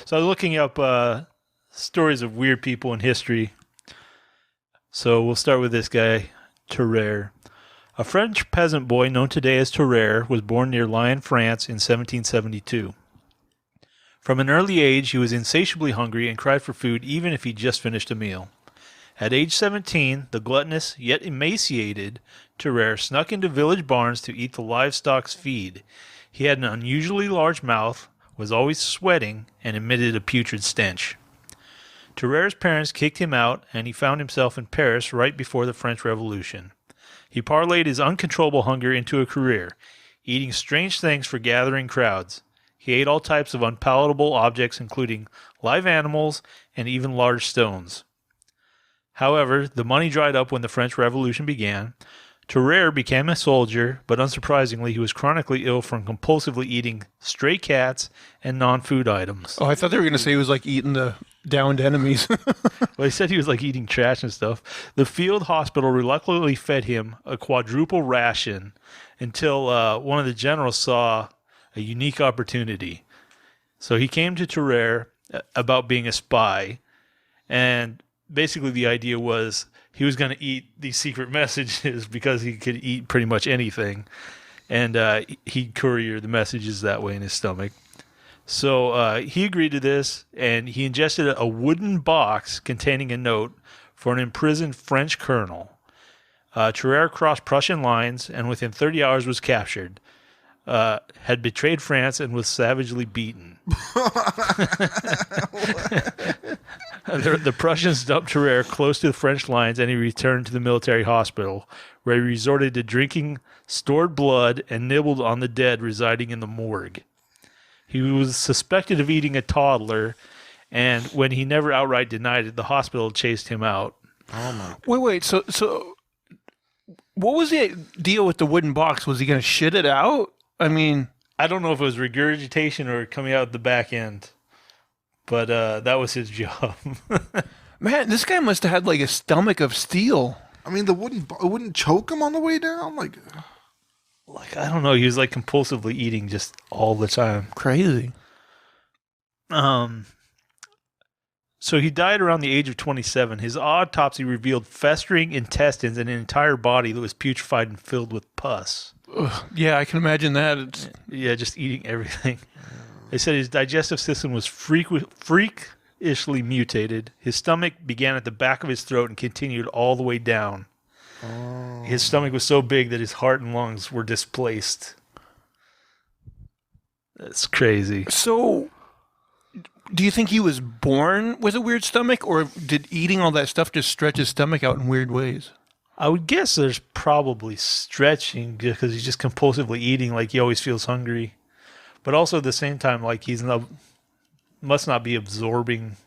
So I was looking up stories of weird people in history. So we'll start with this guy, Tarare. A French peasant boy known today as Tarare was born near Lyon, France in 1772. From an early age, he was insatiably hungry and cried for food even if he just finished a meal. At age 17, the gluttonous yet emaciated Tarare snuck into village barns to eat the livestock's feed. He had an unusually large mouth, was always sweating, and emitted a putrid stench. Tarare's parents kicked him out, and he found himself in Paris right before the French Revolution. He parlayed his uncontrollable hunger into a career, eating strange things for gathering crowds. He ate all types of unpalatable objects, including live animals and even large stones. However, the money dried up when the French Revolution began. Tarare became a soldier, but unsurprisingly, he was chronically ill from compulsively eating stray cats and non-food items. Oh, I thought they were going to say he was like eating the downed enemies. Well, he said he was like eating trash and stuff. The field hospital reluctantly fed him a quadruple ration until one of the generals saw a unique opportunity. So he came to Tarare about being a spy, and basically the idea was he was going to eat these secret messages because he could eat pretty much anything, and he'd courier the messages that way in his stomach. So he agreed to this, and he ingested a wooden box containing a note for an imprisoned French colonel. Tarare crossed Prussian lines, and within 30 hours was captured. Had betrayed France and was savagely beaten. The Prussians dumped Tarare close to the French lines, and he returned to the military hospital, where he resorted to drinking stored blood and nibbled on the dead residing in the morgue. He was suspected of eating a toddler, and when he never outright denied it, the hospital chased him out. Oh my! Wait. So, what was the deal with the wooden box? Was he going to shit it out? I mean, I don't know if it was regurgitation or coming out the back end, but that was his job. man, this guy must have had like a stomach of steel. I mean, it wouldn't choke him on the way down. Like I don't know. He was like compulsively eating just all the time. Crazy. So he died around the age of 27. His autopsy revealed festering intestines and an entire body that was putrefied and filled with pus. Ugh, yeah, I can imagine that. Yeah, just eating everything. They said his digestive system was freakishly mutated. His stomach began at the back of his throat and continued all the way down. Oh. His stomach was so big that his heart and lungs were displaced. That's crazy. So, do you think he was born with a weird stomach, or did eating all that stuff just stretch his stomach out in weird ways? I would guess there's probably stretching because he's just compulsively eating, like he always feels hungry. But also at the same time, like must not be absorbing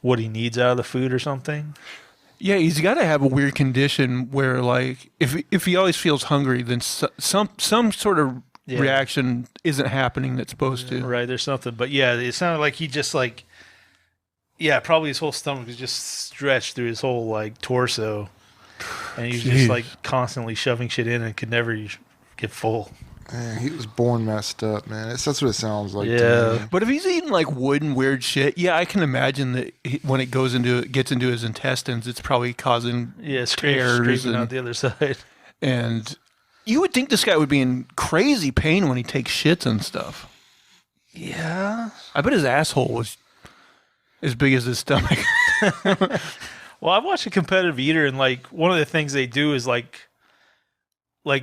what he needs out of the food or something. Yeah, he's got to have a weird condition where, like, if he always feels hungry, then some sort of reaction isn't happening that's supposed to. Right, there's something. But yeah, it sounded like he just like, probably his whole stomach was just stretched through his whole like torso. And he was just like constantly shoving shit in and could never get full. Man, he was born messed up, man. That's what it sounds like. Yeah, to me. But if he's eating like wood and weird shit, I can imagine that when it gets into his intestines, it's probably causing tears and out the other side. And you would think this guy would be in crazy pain when he takes shits and stuff. Yeah, I bet his asshole was as big as his stomach. Well, I watched a competitive eater, and like one of the things they do is like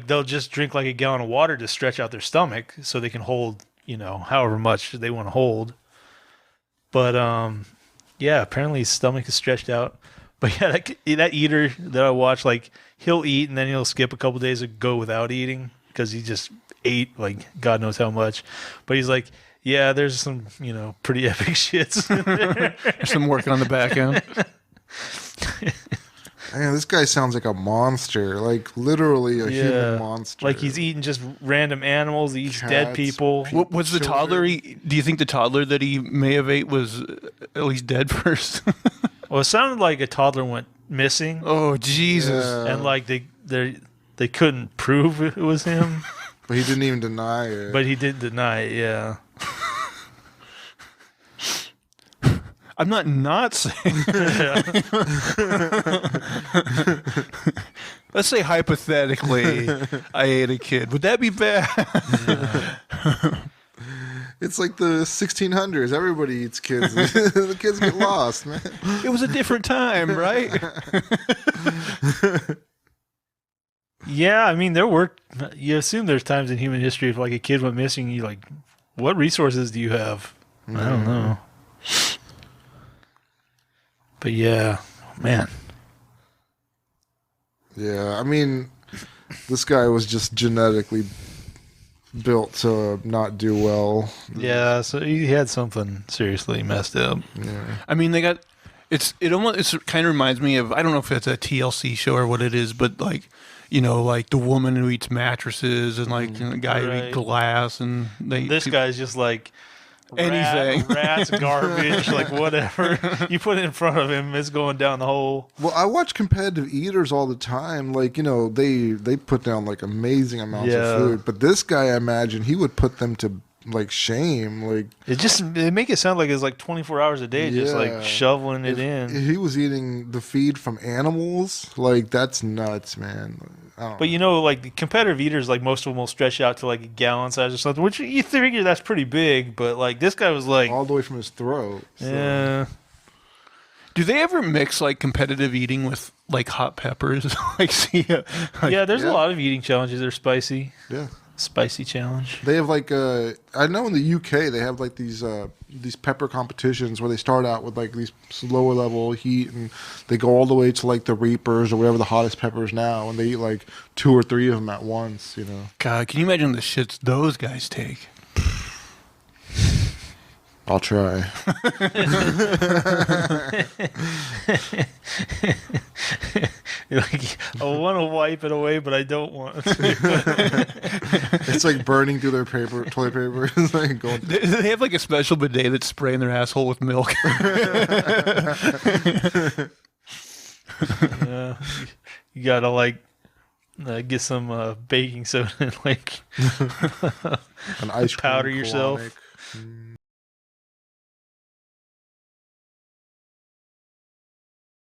they'll just drink like a gallon of water to stretch out their stomach so they can hold, however much they want to hold. But apparently his stomach is stretched out. But yeah, that eater that I watch, like he'll eat and then he'll skip a couple days and go without eating because he just ate like God knows how much. But he's like, yeah, there's some pretty epic shits in there. There's some work on the back end. Man, this guy sounds like a monster, like literally a human monster. Like he's eating just random animals, he eats dead people. What was the toddler? Do you think the toddler that he may have ate was at least dead first? Well, it sounded like a toddler went missing. Oh, Jesus. Yeah. And like they couldn't prove it was him. But he didn't even deny it. But he did deny it, yeah. I'm not saying. Let's say hypothetically, I ate a kid. Would that be bad? It's like the 1600s. Everybody eats kids. The kids get lost, man. It was a different time, right? Yeah, I mean, you assume there's times in human history if like a kid went missing, you like, what resources do you have? I don't know. But yeah, man. Yeah, I mean, this guy was just genetically built to not do well. Yeah, so he had something seriously messed up. Yeah. I mean, it kind of reminds me of, I don't know if it's a TLC show or what it is, but like, like the woman who eats mattresses and like the guy who eats glass, and this guy's just like anything, rats, garbage, like whatever you put in front of him, it's going down the hole. Well, I watch competitive eaters all the time. Like, they put down like amazing amounts of food, but this guy, I imagine he would put them to like shame. Like, it make it sound like it's like 24 hours a day, just like shoveling it in. If he was eating the feed from animals, like that's nuts, man. But like the competitive eaters, like most of them will stretch out to like a gallon size or something, which you figure that's pretty big. But like this guy was like all the way from his throat. So. Yeah. Do they ever mix like competitive eating with like hot peppers? Yeah, there's a lot of eating challenges that are spicy. Yeah. Spicy challenge. They have like I know in the UK they have like these pepper competitions where they start out with like these lower level heat and they go all the way to like the Reapers or whatever the hottest peppers now, and they eat like 2 or 3 of them at once. God, can you imagine the shits those guys take? I'll try. You're like, I want to wipe it away, but I don't want to. It's like burning through their toilet paper. It's like going. They have like a special bidet that's spraying their asshole with milk. Yeah, you gotta like get some baking soda and like an ice cream powder yourself. colonic.